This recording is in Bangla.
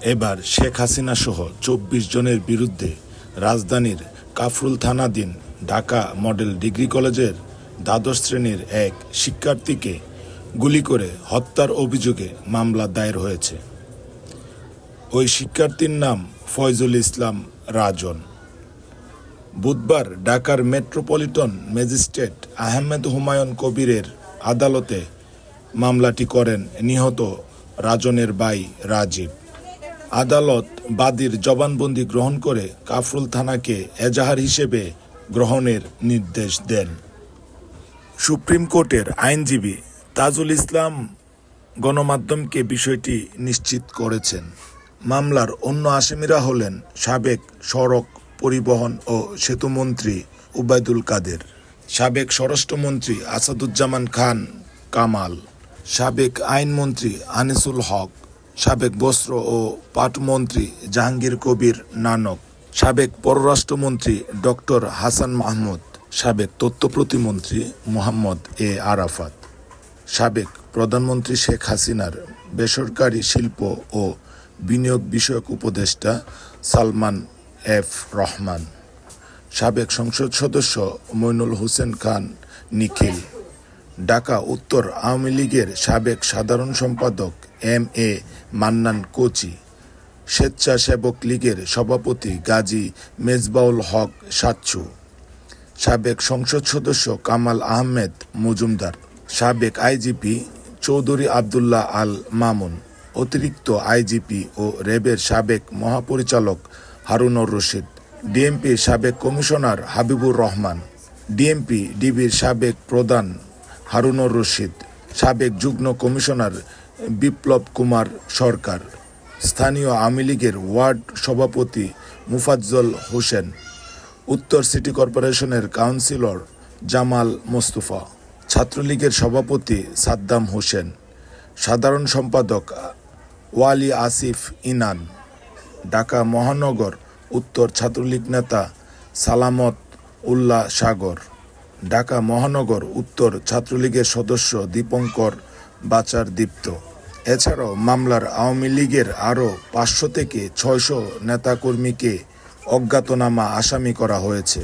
এবার শেখ হাসিনা সহ ২৪ জনের বিরুদ্ধে রাজধানীর কাফরুল থানাধীন ঢাকা মডেল ডিগ্রি কলেজের দ্বাদশ শ্রেণীর এক শিক্ষার্থীকে গুলি করে হত্যার অভিযোগে মামলা দায়ের হয়েছে। ওই শিক্ষার্থীর নাম ফয়জুল ইসলাম রাজন। বুধবার ঢাকার মেট্রোপলিটন ম্যাজিস্ট্রেট আহমেদ হুমায়ুন কবিরের আদালতে মামলাটি করেন নিহত রাজনের ভাই রাজীব। আদালত বাদীর জবানবন্দি গ্রহণ করে কাফরুল থানাকে এজাহার হিসেবে গ্রহণের নির্দেশ দেন। সুপ্রিম কোর্টের আইনজীবী তাজুল ইসলাম গণমাধ্যমকে বিষয়টি নিশ্চিত করেছেন। মামলার অন্য আসামিরা হলেন সাবেক সড়ক পরিবহন ও সেতুমন্ত্রী উবায়দুল কাদের, সাবেক স্বরাষ্ট্রমন্ত্রী আসাদুজ্জামান খান কামাল, সাবেক আইনমন্ত্রী আনিসুল হক, সাবেক বস্ত্র ও পাটমন্ত্রী জাহাঙ্গীর কবির নানক, সাবেক পররাষ্ট্রমন্ত্রী ডক্টর হাসান মাহমুদ, সাবেক তথ্য প্রতিমন্ত্রী মোহাম্মদ এ আরাফাত, সাবেক প্রধানমন্ত্রী শেখ হাসিনার বেসরকারি শিল্প ও বিনিয়োগ বিষয়ক উপদেষ্টা সালমান এফ রহমান, সাবেক সংসদ সদস্য মইনুল হোসেন খান নিখিল, ঢাকা উত্তর আওয়ামী লীগের সাবেক সাধারণ সম্পাদক এম এ মান্নান কোচি, স্বেচ্ছাসেবক লীগের সভাপতি গাজী মেজবাউল হক সাচ্চু, সাবেক সংসদ সদস্য কামাল আহমেদ মজুমদার, সাবেক আইজিপি চৌধুরী আবদুল্লাহ আল মামুন, অতিরিক্ত আইজিপি ও র্যাবের সাবেক মহাপরিচালক হারুনুর রশিদ, ডিএমপির সাবেক কমিশনার হাবিবুর রহমান, ডিএমপি ডিবির সাবেক প্রধান হারুনুর রশিদ, সাবেক যুগ্ম কমিশনার বিপ্লব কুমার সরকার, স্থানীয় আওয়ামী লীগের ওয়ার্ড সভাপতি মুফাজ্জল হোসেন, উত্তর সিটি কর্পোরেশনের কাউন্সিলর জামাল মোস্তফা, ছাত্রলীগের সভাপতি সাদ্দাম হোসেন, সাধারণ সম্পাদক ওয়ালি আসিফ ইনান, ঢাকা মহানগর উত্তর ছাত্রলীগ নেতা সালামত উল্লাহ সাগর, ঢাকা মহানগর উত্তর ছাত্রলীগের সদস্য দীপঙ্কর বাচার দীপ্ত। এছাড়াও মামলার আওয়ামী লীগের আরও ৫০০ থেকে ৬০০ নেতাকর্মীকে অজ্ঞাতনামা আসামি করা হয়েছে।